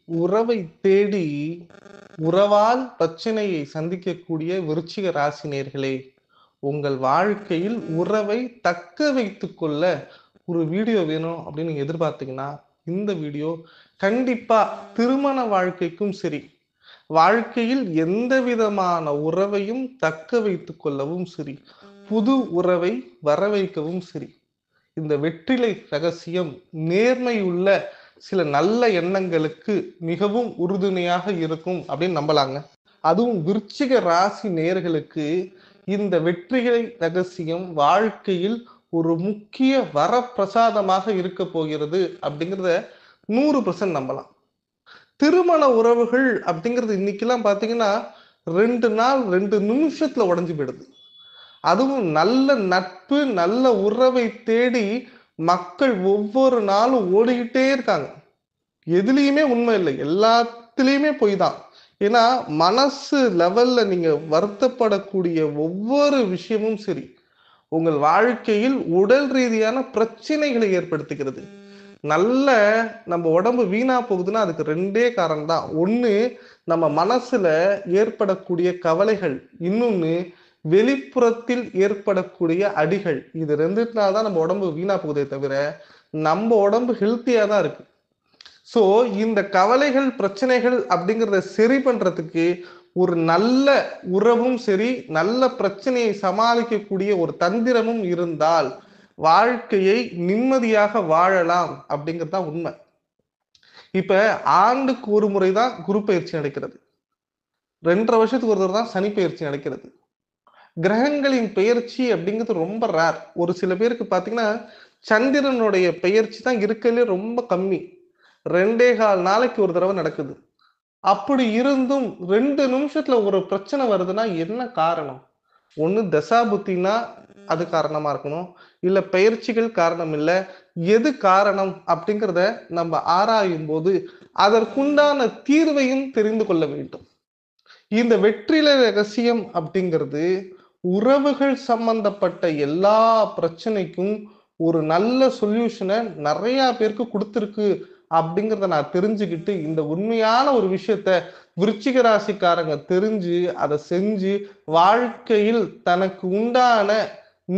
உறவை தேடி உறவால் பிரச்சனையை சந்திக்கக்கூடிய விருச்சிக ராசினியர்களே, உங்கள் வாழ்க்கையில் உறவை தக்க வைத்துக் கொள்ள ஒரு வீடியோ வேணும் அப்படின்னு நீங்க எதிர்பார்த்தீங்கன்னா, இந்த வீடியோ கண்டிப்பா திருமண வாழ்க்கைக்கும் சரி, வாழ்க்கையில் எந்த விதமான உறவையும் தக்க வைத்துக் கொள்ளவும் சரி, புது உறவை வரவைக்கவும் சரி, இந்த வெற்றிலை ரகசியம் நேர்மையுள்ள சில நல்ல எண்ணங்களுக்கு மிகவும் உறுதுணையாக இருக்கும் அப்படின்னு நம்பலாங்க. அதுவும் விருச்சிக ராசி நேர்களுக்கு இந்த வெற்றிலை ரகசியம் வாழ்க்கையில் ஒரு முக்கிய வரப்பிரசாதமாக இருக்க போகிறது அப்படிங்கிறத 100% நம்பலாம். திருமண உறவுகள் அப்படிங்கிறது இன்னைக்கெல்லாம் பாத்தீங்கன்னா 2 நாள் 2 நிமிஷத்துல உடைஞ்சு போயிடுது. அதுவும் நல்ல நட்பு நல்ல உறவை தேடி மக்கள் ஒவ்வொரு நாளும் ஓடிக்கிட்டே இருக்காங்க. எதுலயுமே உண்மை இல்லை, எல்லாத்துலயுமே பொய் தான். ஏன்னா மனசு லெவல்ல நீங்க வருத்தப்படக்கூடிய ஒவ்வொரு விஷயமும் சரி உங்கள் வாழ்க்கையில் உடல் ரீதியான பிரச்சனைகளை ஏற்படுத்துகிறது. நல்ல நம்ம உடம்பு வீணா போகுதுன்னா அதுக்கு 2 காரணம் தான். ஒண்ணு நம்ம மனசுல ஏற்படக்கூடிய கவலைகள், இன்னொன்னு வெளிப்புறத்தில் ஏற்படக்கூடிய அடிகள். இது 2னால தான் நம்ம உடம்பு வீணா போகுதே தவிர நம்ம உடம்பு ஹெல்த்தியா தான் இருக்கு. சோ இந்த கவலைகள் பிரச்சனைகள் அப்படிங்கிறத சரி பண்றதுக்கு ஒரு நல்ல உறவும் சரி, நல்ல பிரச்சனையை சமாளிக்கக்கூடிய ஒரு தந்திரமும் இருந்தால் வாழ்க்கையை நிம்மதியாக வாழலாம் அப்படிங்கிறது தான் உண்மை. இப்ப ஆண்டுக்கு ஒரு முறை தான் குரு பயிற்சி நடக்கிறது. 2.5 வருஷத்துக்கு ஒரு தடவை தான் சனி பயிற்சி நடக்கிறது. கிரகங்களின் பெயர்ச்சி அப்படிங்கிறது ரொம்ப ரேர். ஒரு சில பேருக்கு பாத்தீங்கன்னா சந்திரனுடைய பெயர்ச்சி தான் இருக்கிறதுலே ரொம்ப கம்மி. 2.25 நாளைக்கு ஒரு தடவை நடக்குது. அப்படி இருந்தும் 2 நிமிஷத்துல ஒரு பிரச்சனை வருதுன்னா என்ன காரணம்? ஒண்ணு தசாபுத்தினா அது காரணமா இருக்கணும், இல்ல பெயர்ச்சிகள் காரணம் இல்ல. எது காரணம் அப்படிங்கிறத நம்ம ஆராயும் போது அதற்குண்டான தீர்வையும் தெரிந்து கொள்ள வேண்டும். இந்த வெற்றிலை ரகசியம் அப்படிங்கிறது உறவுகள் சம்பந்தப்பட்ட எல்லா பிரச்சனைக்கும் ஒரு நல்ல சொல்யூஷனை நிறைய பேருக்கு கொடுத்துருக்கு அப்படிங்கிறத நான் தெரிஞ்சுக்கிட்டு இந்த உண்மையான ஒரு விஷயத்த விருச்சிக ராசிக்காரங்க தெரிஞ்சு அதை செஞ்சு வாழ்க்கையில் தனக்கு உண்டான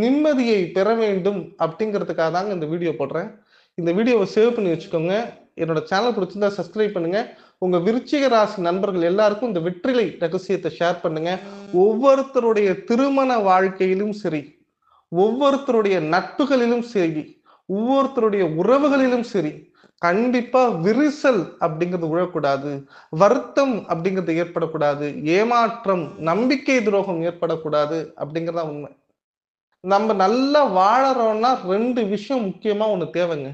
நிம்மதியை பெற வேண்டும் அப்படிங்கிறதுக்காக தாங்க இந்த வீடியோ போடுறேன். இந்த வீடியோவை சேவ் பண்ணி வச்சுக்கோங்க. என்னோட சேனல் பிடிச்சிருந்தா சப்ஸ்கிரைப் பண்ணுங்க. உங்க விருச்சிக ராசி நண்பர்கள் எல்லாருக்கும் இந்த வெற்றிலை ரகசியத்தை ஷேர் பண்ணுங்க. ஒவ்வொருத்தருடைய திருமண வாழ்க்கையிலும் சரி, ஒவ்வொருத்தருடைய நட்புகளிலும் சரி, ஒவ்வொருத்தருடைய உறவுகளிலும் சரி, கண்டிப்பா விரிசல் அப்படிங்கிறது விழக்கூடாது, வருத்தம் அப்படிங்கிறது ஏற்படக்கூடாது, ஏமாற்றம் நம்பிக்கை துரோகம் ஏற்படக்கூடாது அப்படிங்கிறதா உண்மை. நம்ம நல்லா வாழறோம்னா 2 விஷயம் முக்கியமா ஒண்ணு தேவைங்க.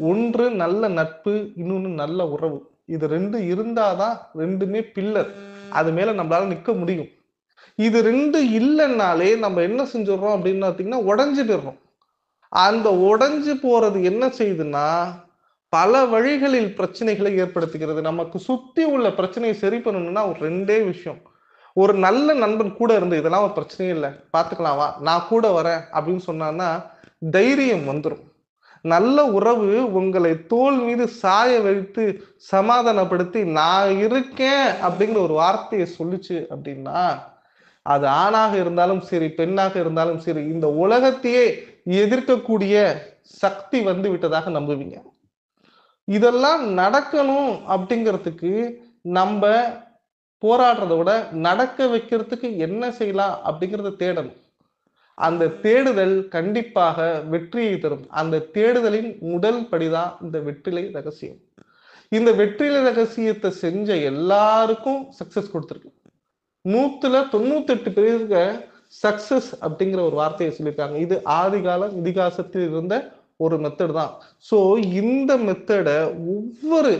ஒன்று நல்ல நட்பு, இன்னொன்னு நல்ல உறவு. இது 2 இருந்தாதான் 2மே பில்லர். அது மேல நம்மளால நிக்க முடியும். இது 2 இல்லைன்னாலே நம்ம என்ன செஞ்சிடறோம் அப்படின்னு பார்த்தீங்கன்னா உடைஞ்சு போயிடுறோம். அந்த உடைஞ்சு போறது என்ன செய்யுதுன்னா பல வழிகளில் பிரச்சனைகளை ஏற்படுத்துகிறது. நமக்கு சுத்தி உள்ள பிரச்சனையை சரி பண்ணணும்னா ஒரு 2 விஷயம். ஒரு நல்ல நண்பன் கூட இருந்து இதெல்லாம் ஒரு பிரச்சனையே இல்லை, பார்த்துக்கலாம் வா, நான் கூட வரேன் அப்படின்னு சொன்னான்னா தைரியம் வந்துடும். நல்ல உறவு உங்களை தோள் மீது சாய வைத்து சமாதானப்படுத்தி நான் இருக்கேன் அப்படிங்கிற ஒரு வார்த்தையை சொல்லுச்சு அப்படின்னா அது ஆணாக இருந்தாலும் சரி பெண்ணாக இருந்தாலும் சரி இந்த உலகத்தையே எதிர்க்கக்கூடிய சக்தி வந்து விட்டதாக நம்புவீங்க. இதெல்லாம் நடக்கணும் அப்படிங்கிறதுக்கு நம்ம போராடுறதை விட நடக்க வைக்கிறதுக்கு என்ன செய்யலாம் அப்படிங்கிறத தேடணும். அந்த தேடுதல் கண்டிப்பாக வெற்றியை தரும். அந்த தேடுதலின் முதல் படிதான் இந்த வெற்றிலை ரகசியம். இந்த வெற்றிலை ரகசியத்தை செஞ்ச எல்லாருக்கும் சக்சஸ் கொடுத்துருக்கு. 100ல 98 பேருக்கு சக்சஸ் அப்படிங்கிற ஒரு வார்த்தையை சொல்லியிருக்காங்க. இது ஆதிகால இதிகாசத்தில் இருந்த ஒரு மெத்தட் தான். சோ இந்த மெத்தடை ஒவ்வொரு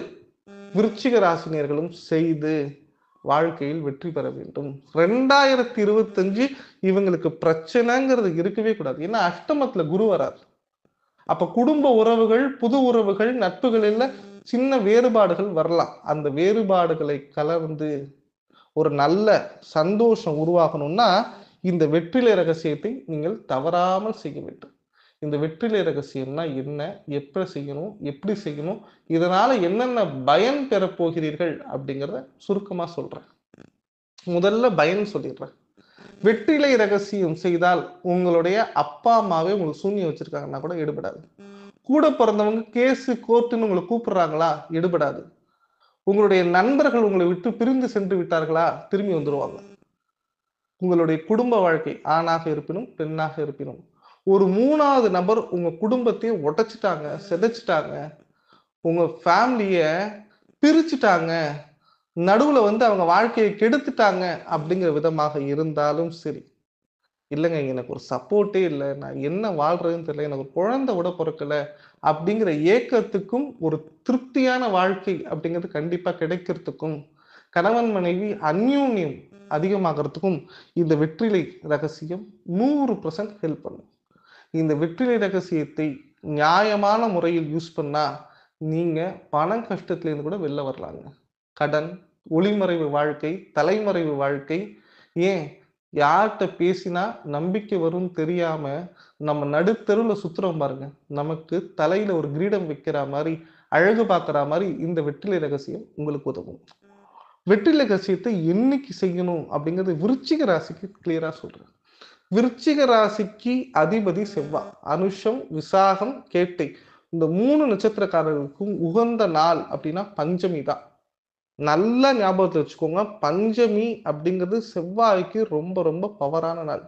விருச்சிக ராசினியர்களும் செய்து வாழ்க்கையில் வெற்றி பெற வேண்டும். 2025 இவங்களுக்கு பிரச்சனைங்கிறது இருக்கவே கூடாது. ஏன்னா அஷ்டமத்துல குரு வரார். அப்ப குடும்ப உறவுகள், புது உறவுகள், நட்புகளில் சின்ன வேறுபாடுகள் வரலாம். அந்த வேறுபாடுகளை கலந்து ஒரு நல்ல சந்தோஷம் உருவாகணும்னா இந்த வெற்றிலை ரகசியத்தை நீங்கள் தவறாமல் செய்ய வேண்டும். இந்த வெற்றிலை ரகசியம்னா என்ன, எப்ப செய்யணும், எப்படி செய்யணும், இதனால என்னென்ன பயன் பெறப் போகிறீர்கள் அப்படிங்கிறத சுருக்கமா சொல்றேன். முதல்ல பயன் சொல்லிடுறேன். வெற்றிலை ரகசியம் செய்தால் உங்களுடைய அப்பா அம்மாவே உங்களுக்கு சூனியம் வச்சிருக்காங்கன்னா கூட எடுபடாது. கூட பிறந்தவங்க கேஸ் கோர்ட்டுன்னு உங்களை கூப்பிடுறாங்களா, எடுபடாது. உங்களுடைய நண்பர்கள் உங்களை விட்டு பிரிந்து சென்று விட்டார்களா, திரும்பி வந்துருவாங்க. உங்களுடைய குடும்ப வாழ்க்கை ஆணாக இருப்பினும் பெண்ணாக இருப்பினும் ஒரு மூணாவது நபர் உங்க குடும்பத்தையே உடைச்சிட்டாங்க, சிதைச்சிட்டாங்க, உங்க ஃபேமிலிய பிரிச்சுட்டாங்க, நடுவுல வந்து அவங்க வாழ்க்கையை கெடுத்துட்டாங்க அப்படிங்கிற விதமாக இருந்தாலும் சரி, இல்லைங்க எனக்கு ஒரு சப்போர்ட்டே இல்லை, நான் என்ன வாழ்றதுன்னு தெரியல, எனக்கு ஒரு குழந்தை கூட பிறக்கல அப்படிங்கிற ஏக்கத்துக்கும் ஒரு திருப்தியான வாழ்க்கை அப்படிங்கிறது கண்டிப்பா கிடைக்கிறதுக்கும், கணவன் மனைவி அந்யோன்யம் அதிகமாகிறதுக்கும் இந்த வெற்றிலை ரகசியம் 100% ஹெல்ப் பண்ணும். இந்த வெற்றிலை ரகசியத்தை நியாயமான முறையில் யூஸ் பண்ணா நீங்க பண கஷ்டத்திலிருந்து கூட வெளில வரலாங்க. கடன், ஒளிமறைவு வாழ்க்கை, தலைமறைவு வாழ்க்கை, ஏன் யார்கிட்ட பேசினா நம்பிக்கை வரும்னு தெரியாம நம்ம நடுத்தெருவுல சுத்துறோம் பாருங்க, நமக்கு தலையில ஒரு கிரீடம் வைக்கிற மாதிரி, அழகு பார்க்கிற மாதிரி இந்த வெற்றிலை ரகசியம் உங்களுக்கு உதவும். வெற்றிலை ரகசியத்தை என்னைக்கு செய்யணும் அப்படிங்கிறது விருச்சிக ராசிக்கு கிளியரா சொல்றேன். விருச்சிக ராசிக்கு அதிபதி செவ்வாய். அனுஷம், விசாகம், கேட்டை இந்த 3 நட்சத்திரக்காரர்களுக்கும் உகந்த நாள் அப்படின்னா பஞ்சமி தான். நல்லா ஞாபகத்துல வச்சுக்கோங்க, பஞ்சமி அப்படிங்கிறது செவ்வாய்க்கு ரொம்ப ரொம்ப பவரான நாள்.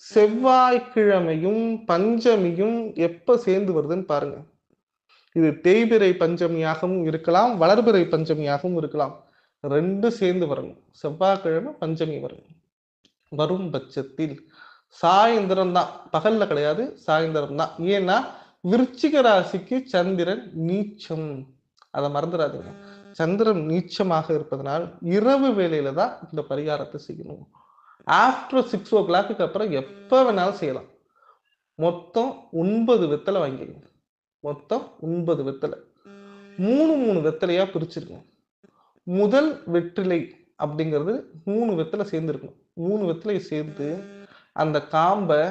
செவ்வாய்க்கிழமையும் பஞ்சமியும் எப்ப சேர்ந்து வருதுன்னு பாருங்க. இது தேய்பிறை பஞ்சமியாகவும் இருக்கலாம், வளர்பிறை பஞ்சமியாகவும் இருக்கலாம். 2 சேர்ந்து வரணும். செவ்வாய்க்கிழமை பஞ்சமி வரணும். வரும் பட்சத்தில் சாயந்தரம் தான், பகல்ல கிடையாது, சாயந்தரம் தான். ஏன்னா விருச்சிக ராசிக்கு சந்திரன் நீச்சம், அதை மறந்துடாதீங்க. சந்திரன் நீச்சமாக இருப்பதனால் இரவு வேளையில தான் இந்த பரிகாரத்தை செய்யணும். ஆஃப்டர் 6 o'clock அப்புறம் எப்ப வேணாலும் செய்யலாம். மொத்தம் 9 வெத்தலை வாங்கிடுங்க. மொத்தம் 9 வெத்தலை 3 வெத்தலையா பிரிச்சிருங்க. முதல் வெற்றிலை அப்படிங்கிறது 3 வெத்தலை சேர்ந்து இருக்கணும். 3 வெத்தலை சேர்த்து அந்த காம்பை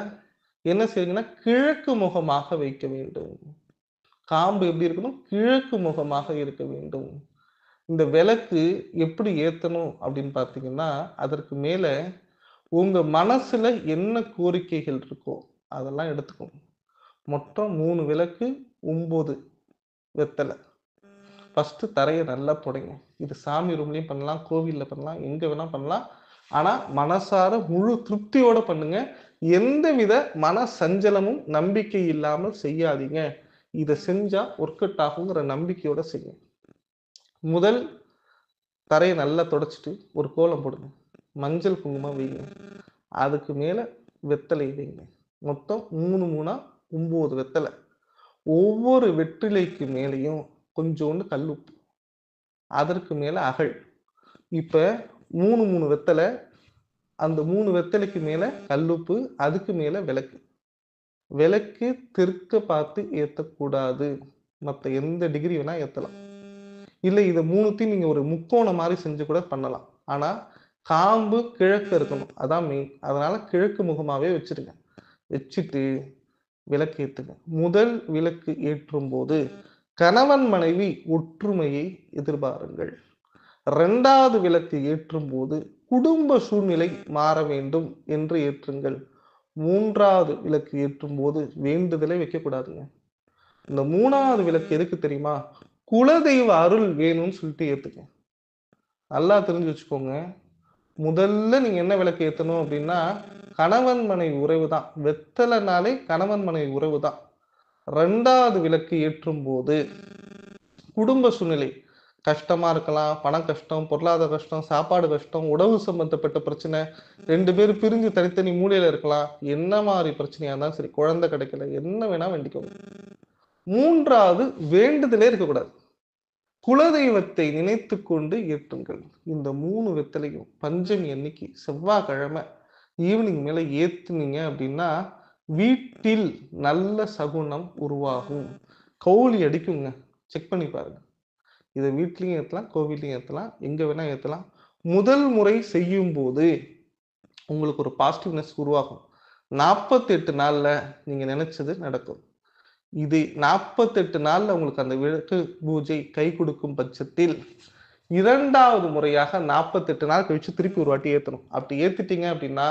என்ன செய்யுங்கன்னா கிழக்கு முகமாக வைக்க வேண்டும். காம்பு எப்படி இருக்கணும், கிழக்கு முகமாக இருக்க வேண்டும். இந்த விளக்கு எப்படி ஏத்தணும் அப்படின்னு பார்த்தீங்கன்னா, அதற்கு மேல உங்க மனசுல என்ன கோரிக்கைகள் இருக்கோ அதெல்லாம் எடுத்துக்கணும். மொத்தம் 3 விளக்கு, 9 வெத்தலை. ஃபர்ஸ்ட் தரையை நல்லா புடைங்க. இது சாமி ரூம்லயும் பண்ணலாம், கோவில்ல பண்ணலாம், எங்க வேணா பண்ணலாம். ஆனா மனசார முழு திருப்தியோட பண்ணுங்க. எந்தவித மன சஞ்சலமும் நம்பிக்கை இல்லாமல் செய்யாதீங்க. இதை செஞ்சா ஒர்க் அவுட் ஆகுங்கிற நம்பிக்கையோட செய்யுங்க. முதல் தரையை நல்லா தொடச்சிட்டு ஒரு கோலம் போடுங்க. மஞ்சள் குங்குமம் வைங்க. அதுக்கு மேல வெத்தலை வைங்க. மொத்தம் 3 9 வெத்தலை. ஒவ்வொரு வெற்றிலைக்கு மேலேயும் கொஞ்சோண்டு கல்லுப்பு, அதற்கு மேல அகல். இப்ப 3 வெத்தலை, அந்த 3 வெத்தலைக்கு மேல கல்லுப்பு, அதுக்கு மேல விளக்கு. விளக்கு தெற்க பார்த்து ஏத்தக்கூடாது. மற்ற எந்த டிகிரி வேணா ஏத்தலாம். இல்லை இதை 3த்தையும் நீங்க ஒரு முக்கோணம் மாதிரி செஞ்சு கூட பண்ணலாம். ஆனா காம்பு கிழக்கு இருக்கணும், அதான் மெயின். அதனால கிழக்கு முகமாவே வச்சிருங்க. வச்சுட்டு விளக்கு ஏத்துங்க. முதல் விளக்கு ஏற்றும் போது கணவன் மனைவி ஒற்றுமையை எதிர்பாருங்கள். 2வது விளக்கு ஏற்றும் போது குடும்ப சூழ்நிலை மாற வேண்டும் என்று ஏற்றுங்கள். 3வது விளக்கு ஏற்றும் போது வேண்டுதலை வைக்கக்கூடாதுங்க. இந்த 3வது விளக்கு எதுக்கு தெரியுமா, குலதெய்வ அருள் வேணும்னு சொல்லிட்டு ஏத்துங்க. நல்லா தெரிஞ்சு வச்சுக்கோங்க. முதல்ல நீங்க என்ன விளக்கு ஏத்தணும் அப்படின்னா, கணவன் மனைவி உறவு தான். வெத்தலைனாலே கணவன் மனைவி உறவு தான். 2வது விளக்கு ஏற்றும் போது குடும்ப சூழ்நிலை கஷ்டமா இருக்கலாம், பண கஷ்டம், பொருளாதார கஷ்டம், சாப்பாடு கஷ்டம், உணவு சம்பந்தப்பட்ட பிரச்சனை, 2 பேரும் பிரிஞ்சு தனித்தனி மூலையில இருக்கலாம். என்ன மாதிரி பிரச்சனையா இருந்தாலும் சரி, குழந்தை கிடைக்கல, என்ன வேணா வேண்டிக்கோங்க. 3வது வேண்டுதலே இருக்கக்கூடாது. குலதெய்வத்தை நினைத்து கொண்டு ஏற்றுங்கள். இந்த 3 வெத்தலையும் பஞ்சமி அன்னைக்கு செவ்வாய்க்கிழமை ஈவினிங் மேல ஏத்துனீங்க அப்படின்னா வீட்டில் நல்ல சகுனம் உருவாகும். கௌளி அடிக்குங்க. செக் பண்ணி பாருங்க. இதை வீட்லயும் ஏத்தலாம், கோவிலையும் ஏத்தலாம், எங்க வேணா ஏத்தலாம். முதல் முறை செய்யும் போது உங்களுக்கு ஒரு பாசிட்டிவ்னஸ் உருவாகும். 48 நாள்ல நீங்க நினைச்சது நடக்கும். இது 48 நாள்ல உங்களுக்கு அந்த விளக்கு பூஜை கை கொடுக்கும் பட்சத்தில் 2வது முறையாக 48 நாள் கழிச்சு திருப்பி ஒரு வாட்டி ஏத்தணும். அப்படி ஏத்திட்டீங்க அப்படின்னா,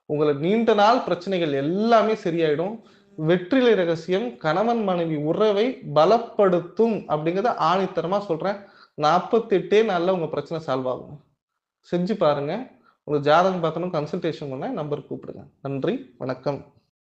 உங்கள நீண்ட நாள் பிரச்சனைகள் எல்லாமே சரியாயிடும். வெற்றிலை ரகசியம் கணவன் மனைவி உறவை பலப்படுத்தும் அப்படிங்கிறத ஆணித்தரமா சொல்றேன். 48 நாள்ல உங்க பிரச்சனை சால்வ் ஆகும். செஞ்சு பாருங்க. உங்க ஜாதகம் பார்க்கணும், கன்சல்டேஷன் பண்ண நம்பருக்கு கூப்பிடுங்க. நன்றி, வணக்கம்.